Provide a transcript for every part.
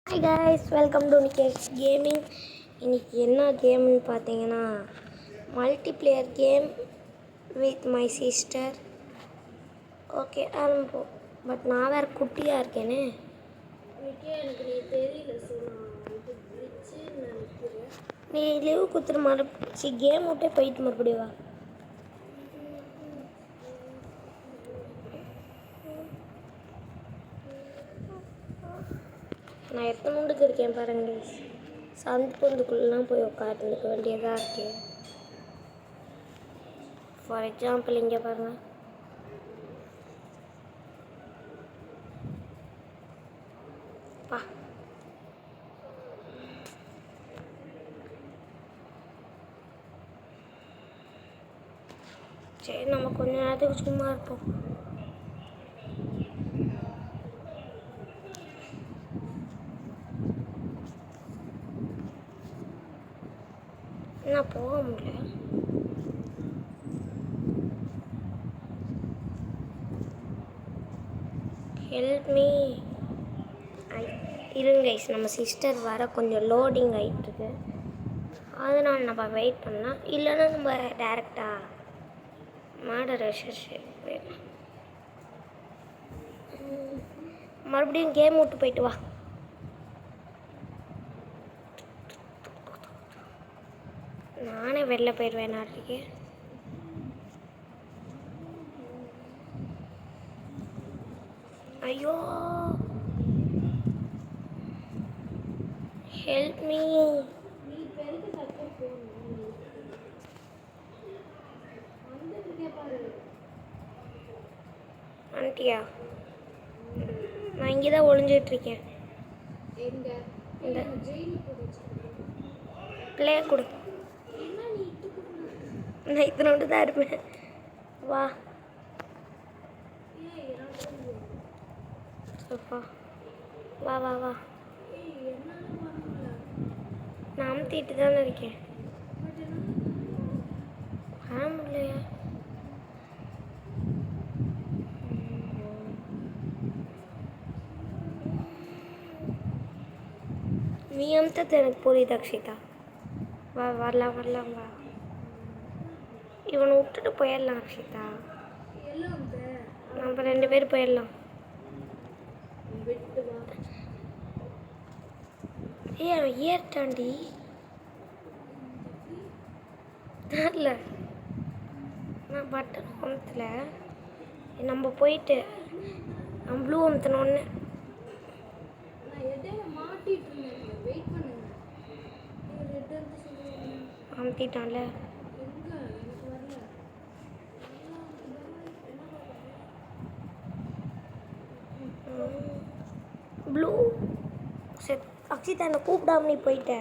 Hi guys, welcome to Nikesh gaming. இன்றைக்கி என்ன கேம்னு பார்த்தீங்கன்னா multiplayer game with my sister. Okay ஆரம்பிப்போம். பட் நான் வேறு குட்டியாக இருக்கேனே. எனக்கு நீ தெரியல. ஸோ நான் நினைக்கிறேன் நீ லீவு கொடுத்துட்டு மறுபடி கேம் விட்டே போயிட்டு மறுபடியும் வா. நான் எத்தனை முண்டுக்கு இருக்கேன் பாருங்க. சந்து பொந்துக்குள்ளெலாம் போய் உட்காந்துக்க வேண்டியதாக இருக்கேன். ஃபார் எக்ஸாம்பிள் இங்கே பாருங்கள். பா சரி, நம்ம கொஞ்ச நேரத்துக்கு சும்மா இருப்போம். நான் போக முடியல. Help me. இருங்க கைஸ், நம்ம சிஸ்டர் வர கொஞ்சம் லோடிங் ஆகிட்டுருக்கு. அதனால் நம்ம வெயிட் பண்ணலாம். இல்லைன்னா நம்ம டேரெக்டாக மாடரேஷன் போயிடலாம். மறுபடியும் கேம் விட்டு போயிட்டு வா. நானே வெளில போயிடுவேன் நாட்டுக்கு. ஐயோ, ஹெல்ப் மீ. ஆண்டியா, நான் இங்கே தான் ஒளிஞ்சிட்ருக்கேன். இந்த பிளே கொடு. நான் இத்தனோண்டு தான் இருப்பேன். வா வா வா வா. நான் அமுத்திட்டு தானே இருக்கேன். வர முடியலையா? நீ அமுத்தது எனக்கு புரியுது அக்ஷிதா. வா, வரலாம் வரலாம் வா. இவனை விட்டுட்டு போயிடலாம் அக்ஷிதா. நம்ம 2 பேர் போயிடலாம். அவன் ஏற்றாண்டி தெரில. நான் பட்டன் அமுத்தல. நம்ம போயிட்டு நான் ப்ளூ அமுத்தினோன்னு அமுத்திட்டான்ல. ப்ளூ சரி அக்ஷிதா, என்னை கூப்பிடாம நீ போயிட்ட.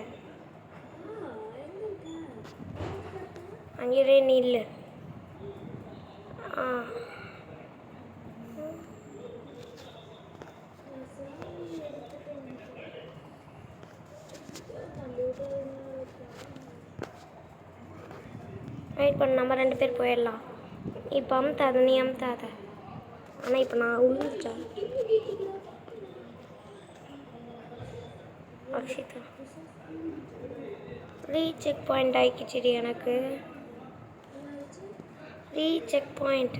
அங்கே நீ இல்லை. வெயிட் பண்ண, நம்ம 2 பேர் போயிடலாம். இப்போ அமுத்தாத, நீ அமுத்தாத. ஆனால் இப்போ நான் உழுந்துட்டேன். அக்ஷிதா ரீசெக் பாயிண்ட் ஆகிக்கிச்சிடி எனக்கு. Recheck point.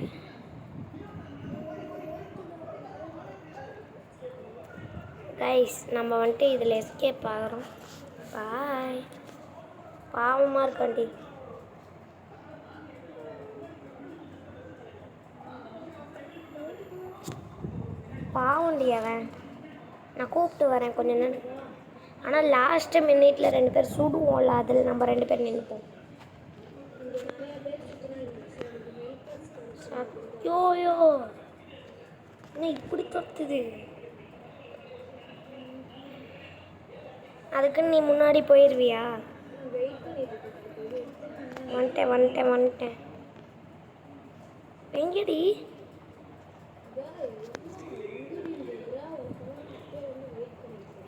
கைஸ், நம்ம வந்துட்டு இதில் எஸ்கேப் ஆகிறோம். பாய். பாவமாக இருக்காண்டி. பாவண்டி அவன். நான் கூப்பிட்டு வரேன் கொஞ்ச நேரம். ஆனால் லாஸ்ட்டு மினிட்ல 2 பேர் சுடுவோம்ல, அதில் நம்ம 2 பேர் நின்றுப்போம். யோயோ, என்ன இப்படி தொத்துது? அதுக்குன்னு நீ முன்னாடி போயிடுவியா? வந்துட்டேன் வந்துட்டேன் வந்துட்டேன். எங்கடி?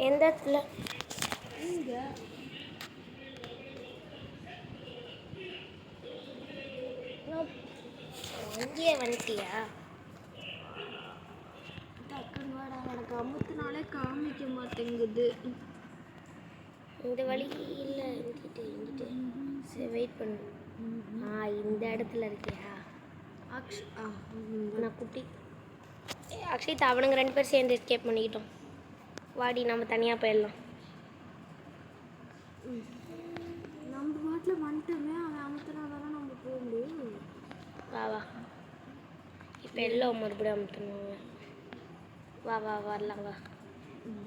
எந்த இடத்துல? அங்கேயே வந்துட்டியா? கமுத்துனாலே காமிக்க மாட்டேங்குது. இந்த வழி இல்லை, இங்கிட்டு. சரி வெயிட் பண்ணு. இந்த இடத்துல இருக்கியா? நான் குட்டி அக்ஷித் அவனுங்க 2 பேர் சேர்ந்து எஸ்கேப் பண்ணிக்கிட்டோம். வாடி நம்ம தனியாக போயிடலாம். நம்ம பாட்டில் வந்துட்டோமே, அவன் அமுத்தினாதானே நம்ம போக முடியும். வா இப்போ எல்லாம் மறுபடியும் அமுத்தணும். வா வரலாம் வா.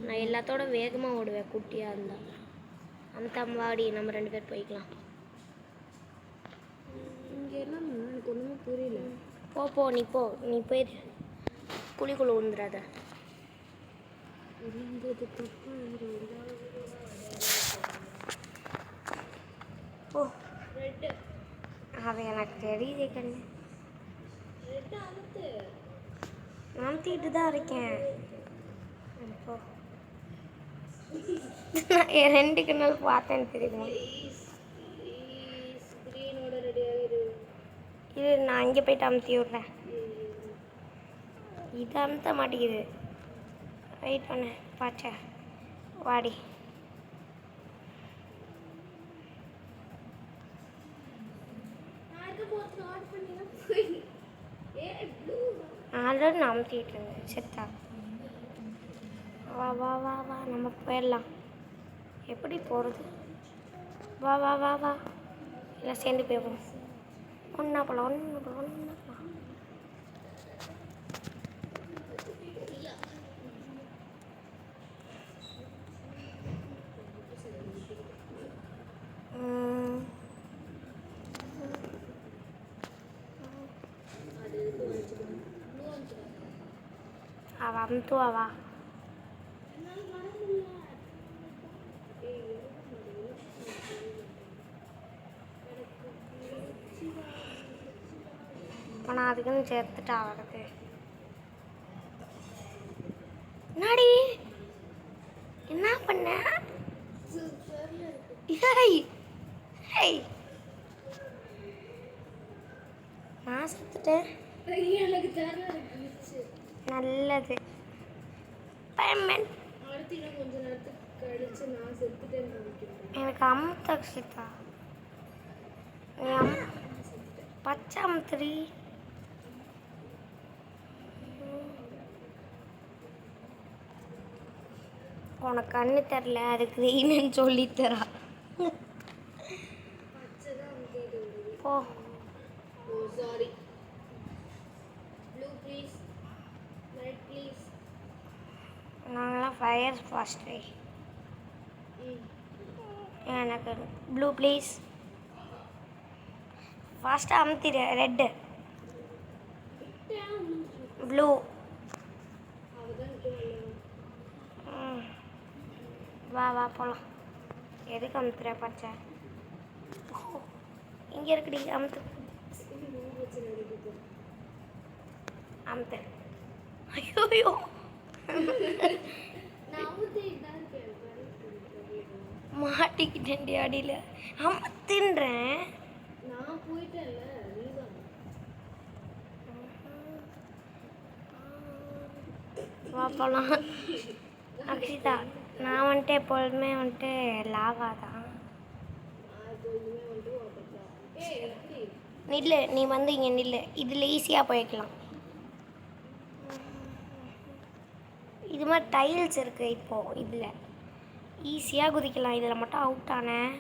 நான் எல்லாத்தோட வேகமாக ஓடுவேன் குட்டியாக இருந்தால். அந்த வாடி நம்ம 2 பேர் போய்க்கலாம். இங்கே என்ன எனக்கு ஒன்றுமே புரியல. போ நீ போய் புளிக்குள்ள விழுந்துடாத. ஓ அது எனக்கு தெரியுது கண்ணு. அமுத்திட்டு தான் இருக்கேன். இப்போ என் 2 கண்ணால் பார்த்தேன்னு தெரியுமா? இது நான் இங்கே போயிட்டு அமுத்தி விட்றேன். இது அமுத்த மாட்டேங்குது. வெயிட் பண்ணு பாச்சா. வாடி. ஆல்ரெடி நான் அமுத்திட்டு இருந்தேன். செத்தா. வா நம்ம போயிடலாம். எப்படி போகிறது? வா எல்லாம் சேர்ந்து போய்வோம். ஒன்றா போகலாம். அவ அமுத்துவா. ஆனால் அதுக்குன்னு சேர்த்துட்டா வருது. என்னடி என்ன பண்ண? நான் செத்துட்டேன். நல்லது. எனக்கு அமுத்த சீதா. பச்சை அமுத்திரி. உனக்கு கண்ணு தெரில, அது க்ரீன்னு சொல்லித்தரா. Oh sorry. Blue please. Light please. நாங்களாம் ஃபயர் ஃபாஸ்ட்ரி. எனக்கு ப்ளூ ப்ளீஸ். ஃபாஸ்ட்டாக அமுத்திடு. Red blue. வா போகலாம். எதுக்கு அமுத்துற பச்சை? இங்கே இருக்குடி. அமுத்து. ஐயோ மாட்டிக்கிட்டேன்டி அடியில். அமுத்துன்றேன். நான் போயிட்டேன்ல. வா போகலாம். அக்ஷிதா நான் வந்துட்டு எப்பொழுதுமே வந்துட்டு லாவா தான். நில்லு. நீ வந்து இங்கே நில்லு. இதில் ஈஸியாக போய்க்கலாம். இது மாதிரி டைல்ஸ் இருக்குது. இப்போது இதில் ஈஸியாக குதிக்கலாம். இதில் மட்டும் அவுட் ஆனேன்.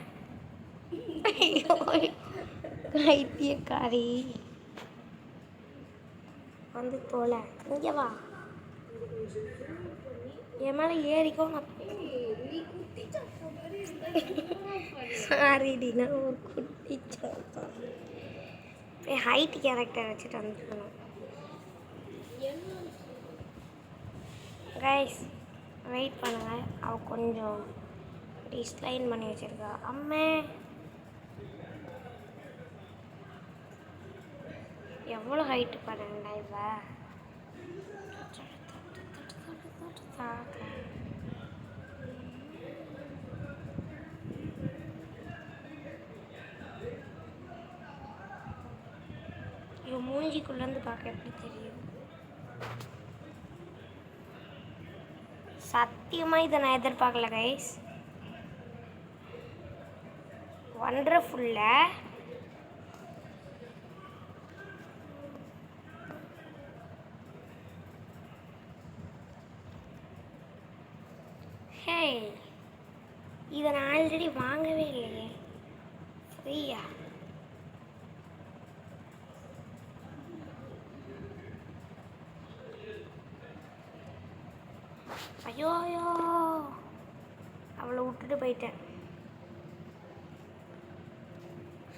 கைத்தியக்காரி வந்து தோலை. இங்கே வா. என் மேலே ஏறிக்கோ. சாரிடி நான் ஒரு குட்டி சாப்பா. ஹைட் கேரக்டர் வச்சுட்டு வந்துருக்கணும். கைஸ் வெயிட் பண்ணுங்க. அவள் கொஞ்சம் டிஸ்லைன் பண்ணி வச்சிருக்கா. அம்மே எவ்வளோ ஹைட்டு பாருங்களா இவ. இவன் மூஞ்சிக்குள்ளேருந்து பார்க்க எப்படி தெரியும்? சத்தியமாக இதை நான் எதிர்பார்க்கல கைஸ். வண்டர்ஃபுல்ல ஹே, இதை நான் ஆல்ரெடி வாங்கவே இல்லையே. ஃப்ரீயா? ஐயோ ஐயோ, அவளை விட்டுட்டு போயிட்டேன்.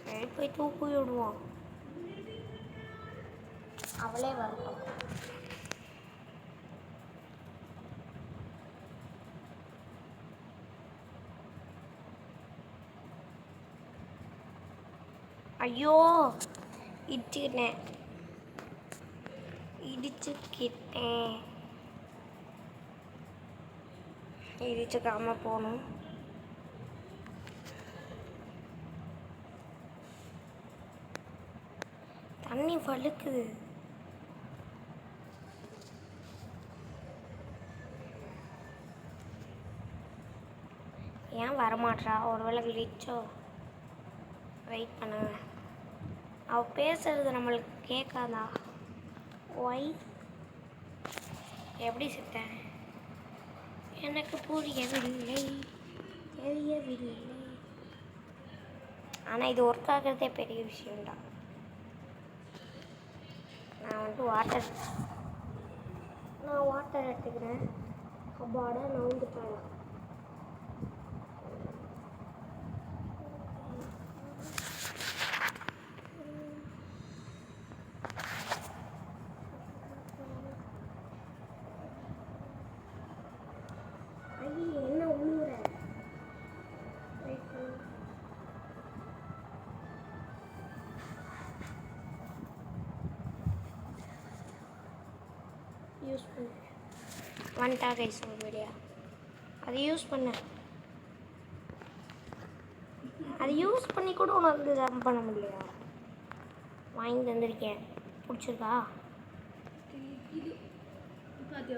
சரி, போய் தூக்கி விடுவோம். அவளே வரட்டும். ஐயோ, இடிச்சுக்கிட்டேன். இடிச்சுக்காம போகணும். தண்ணி வழுக்குது. ஏன் வரமாட்டா? ஒருவேளை கிளிச்சோ? வெயிட் பண்ணுங்க. அவள் பேசுறது நம்மளுக்கு கேட்காதா? ஒய் எப்படி செத்தேன் எனக்கு புரியவில்லை, தெரியவில்லை. ஆனால் இது ஒர்க் ஆகிறதே பெரிய விஷயம்தான். நான் வாட்டர் எடுத்துக்கிறேன். அப்பாடா நவுந்துட்டாங்க. என்ன உழுவுற? யூஸ் பண்ண வந்துட்டா கைஸ் வீடியோ. அதை யூஸ் பண்ணி கூட உனக்கு ஜம்ப் பண்ண முடியல. வாங்கி தந்திருக்கேன். பிடிச்சிருக்கா?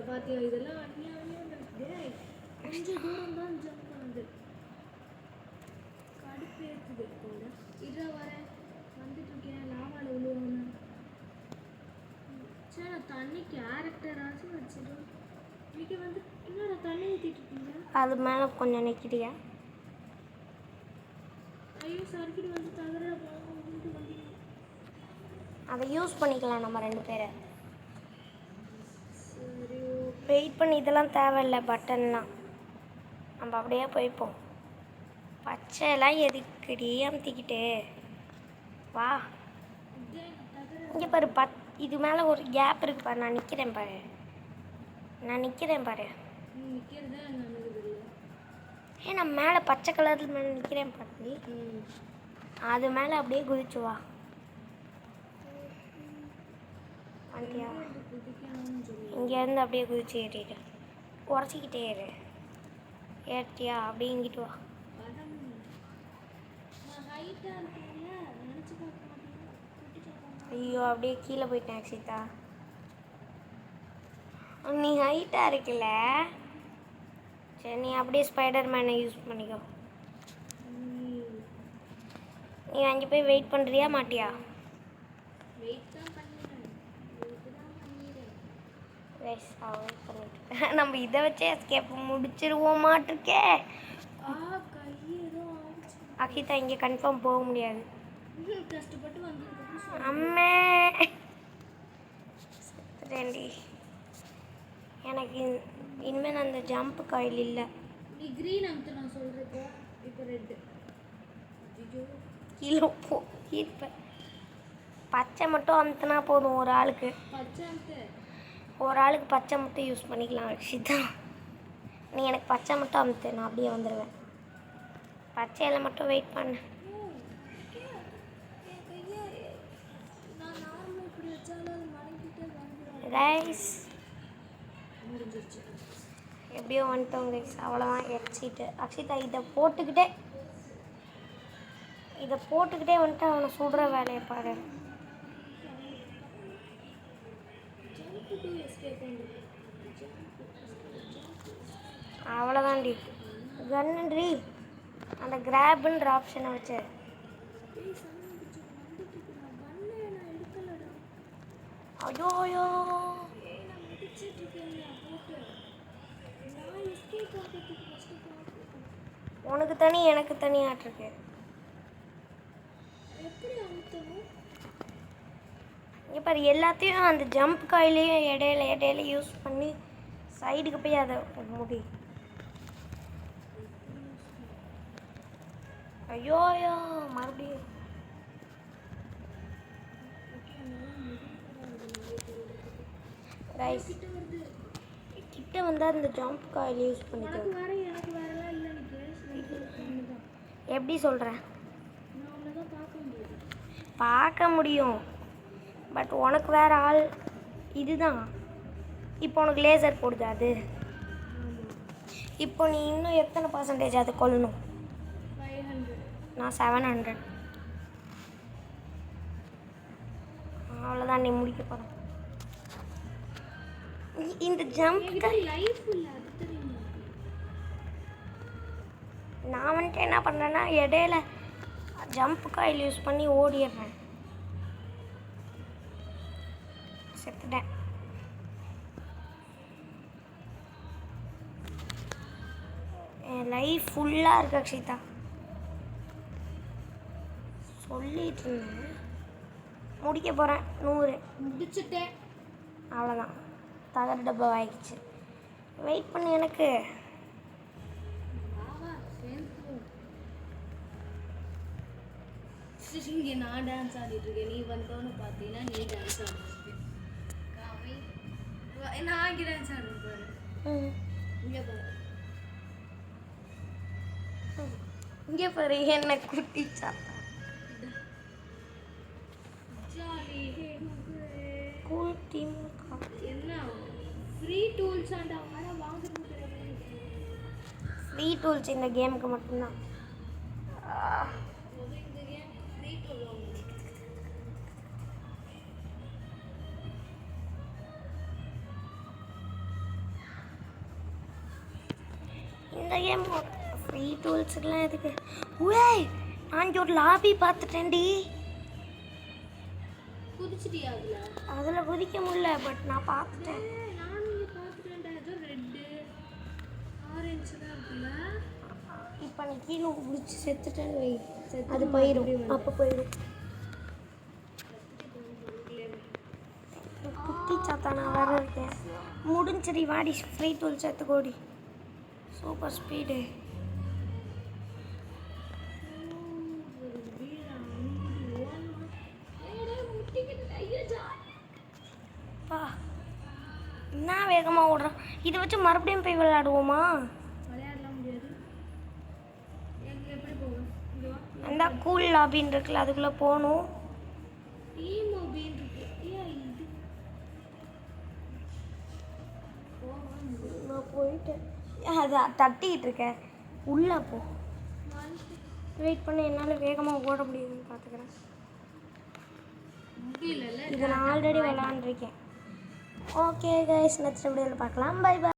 பாத்தியா இதெல்லாம் கொஞ்சம் தூரம் தான் ஜம்ப் ஆகுது. கடுப்பு ஏற்றுது கூட. வரேன், வந்துட்டு இருக்கேன். லாவால விழுவாங்க. சரி, நான் தண்ணி கேரக்டராச்சும் வச்சிடும். இன்னைக்கு வந்து என்னோட தண்ணி ஊற்றிட்டு இருக்கீங்க. அது மேலே கொஞ்சம் நிற்கிறியா? ஐயோ, சர்க்கிட் வந்து தவிர வந்தீங்க. அதை யூஸ் பண்ணிக்கலாம் நம்ம 2 பேரை. சரி, வெயிட் பண்ணி இதெல்லாம் தேவையில்லை. பட்டன்லாம் நம்ம அப்படியே போய்ப்போம். பச்சைலாம் எதுக்குடி அமுத்திக்கிட்டு வா. இங்கே பாரு, இது மேலே ஒரு கேப் இருக்கு பாரு. நான் நிற்கிறேன் பாரு. நான் மேலே பச்சை கலரில் மேலே நிற்கிறேன் பாரு. அது மேலே அப்படியே குதிச்சு வா. வண்டியா இங்கேருந்து அப்படியே குதிச்சு ஏறிடு. உடச்சிக்கிட்டே ஏறு. ஏற்றியா? அப்படியே இங்கிட்டு வா. ஐயோ, அப்படியே கீழே போயிட்டேன் அக்ஷிதா. நீ ஹைட்டாக இருக்குல்ல. சரி, நீ அப்படியே ஸ்பைடர் மேனை யூஸ் பண்ணிக்கோ. நீ அங்கே போய் வெயிட் பண்ணுறியா மாட்டியா? நம்ம இதை வச்சே எஸ்கேப் முடிச்சிருவோமாட்டிருக்கே. அக்ஷிதா, இங்கே கன்ஃபார்ம் போக முடியாது. அம்மே ரெண்டி எனக்கு இனிமேல் அந்த ஜம்ப் காயில் இல்லை. நீ கிரீன் அமுத்து, நான் சொல்றது இப்போ ரெட். கீழே போ. இப்போ பச்சை மட்டும் அமுத்துனா போதும். ஒரு ஆளுக்கு பச்சை மட்டும் யூஸ் பண்ணிக்கலாம் அக்ஷிதா. நீ எனக்கு பச்சை மட்டும் அமுத்து, நான் அப்படியே வந்துடுவேன். பச்சையில் மட்டும் வெயிட் பண்ணு. கைஸ் எப்படியோ வந்துட்டோம் கைஸ். அவ்வளோதான் எக்ஸிட்டு. அக்ஷிதா, இதை போட்டுக்கிட்டே வந்துட்டு அவனை சுடுற வேலையை பாரு. அவ்வளோதான்டி. கன்னுன்றி அந்த கிராப்ன்ற ஆப்ஷனை வச்சு. ஏய் சமயம் வந்துட்டு இருக்குடா. கண்ணை நான் எடுக்கலடா. ஐயோ ஐயோ ஏய் நான் மிதிச்சிட்டு இருக்கேன்ல போட்டு. நான் எஸ்கேப் ஆகிறதுக்கு ஃபஸ்ட்டு பார்க்கணும். உனக்கு தனி எனக்கு தனி ஆட்டிருக்கு. எப்படி அமுத்தணும்? இங்கே பாரு, எல்லாத்தையும் அந்த ஜம்ப் காயிலையும் இடையில யூஸ் பண்ணி சைடுக்கு போய் அதை முடி. ஐயோ ஐயோ மறுபடியும் ரைஸ் கிட்ட வந்தால் இந்த ஜம்ப் காயில் யூஸ் பண்ணிக்கோ. உனக்கு வேற எனக்கு வேறலாம் இல்லை நிக்கேஷ். எப்படி சொல்கிறேன்? நான் உன்னை தான் பார்க்க முடியாது. பார்க்க முடியும், பட் உனக்கு வேற ஆள் இதுதான். இப்போ உனக்கு லேசர் போடுது அது. இப்போ நீ இன்னும் எத்தனை பர்சன்டேஜ் அதை கொல்லணும்? 500. நான் 700. அவ்வளோதான், நீ முடிக்க போகிறேன். இந்த ஜம்ப் லைஃப் இல்லை அது தெரியுமா? நான் வந்துட்டு என்ன பண்ணுறேன்னா இடையில ஜம்ப் காயில் யூஸ் பண்ணி ஓடிடுறேன். செத்துட்டேன். என் லைஃப் ஃபுல்லாக இருக்கு அக்ஷிதா. சொல்லிட்டு இருந்தேன், முடிக்க போகிறேன். 100 முடிச்சுட்டேன். அவ்வளோதான், தகர டப்பா ஆகிடுச்சு. வெயிட் பண்ணு எனக்கு. இங்கே நான் டான்ஸ் ஆடிட்டு இருக்கேன். நீ வந்தோன்னு பார்த்தீங்கன்னா நீ டான்ஸ் ஆடிட்டு நான் இங்கே டான்ஸ் ஆடுறேன் பாரு. இங்கே பாரு, இங்கே பாரு என்ன குட்டி சாத்தா. Jolly cool team. என்ன ஃப்ரீ டூல்ஸ் ஆண்டா வர வாங்குறது ஃப்ரீ டூல்ஸ் இந்த கேமுக்கு மட்டும்தான். இந்த கேம் ஃப்ரீ டூல் வாங்குது. இந்த கேம் ஃப்ரீ டூல்ஸுக்கெலாம் எதுக்கு? உய், நான் இங்கே ஒரு லாபி பார்த்துட்டேன்டி. குதிச்சிட்டியா அதுல? அதில் குதிக்க முடியல, பட் நான் பார்த்துட்டேன். நானும் இங்கே பார்த்துட்டேன்டா. ஏதோ ரெட்டு ஆரஞ்சு தான் இருக்குல்ல. இப்போ நீ கீழே குடிச்சு செத்துட்டேன்னு வை, அது போயிடும். அப்போ போயிடும். குட்டி சாத்தா நான் வேற இருக்கேன். முடிஞ்சடி, வாடி ஃப்ரீ டூல்ஸ் எடுத்துக்கோடி. Super speed. பா என்ன வேகமாக ஓடுறான். இதை வச்சு மறுபடியும் போய் விளையாடுவோமா? விளையாடலாம் முடியாது. எங்க எப்படி போகும்? இங்கே வா. அந்த கூல் லாபின்னு இருக்குல்ல, அதுக்குள்ளே போகணும். டீம் மொபைல் இருக்கு. ஏன் இது நான் போயிட்டேன். அதை தட்டிக்கிட்டு இருக்கேன். உள்ளே போ. வெயிட் பண்ண, என்னால் வேகமாக ஓட முடியுதுன்னு பார்த்துக்கிறேன். முடியல. இதை நான் ஆல்ரெடி விளாண்டுருக்கேன். ஓகே கைஸ், நெக்ஸ்ட் வீடியோவில் பார்க்கலாம். Bye by.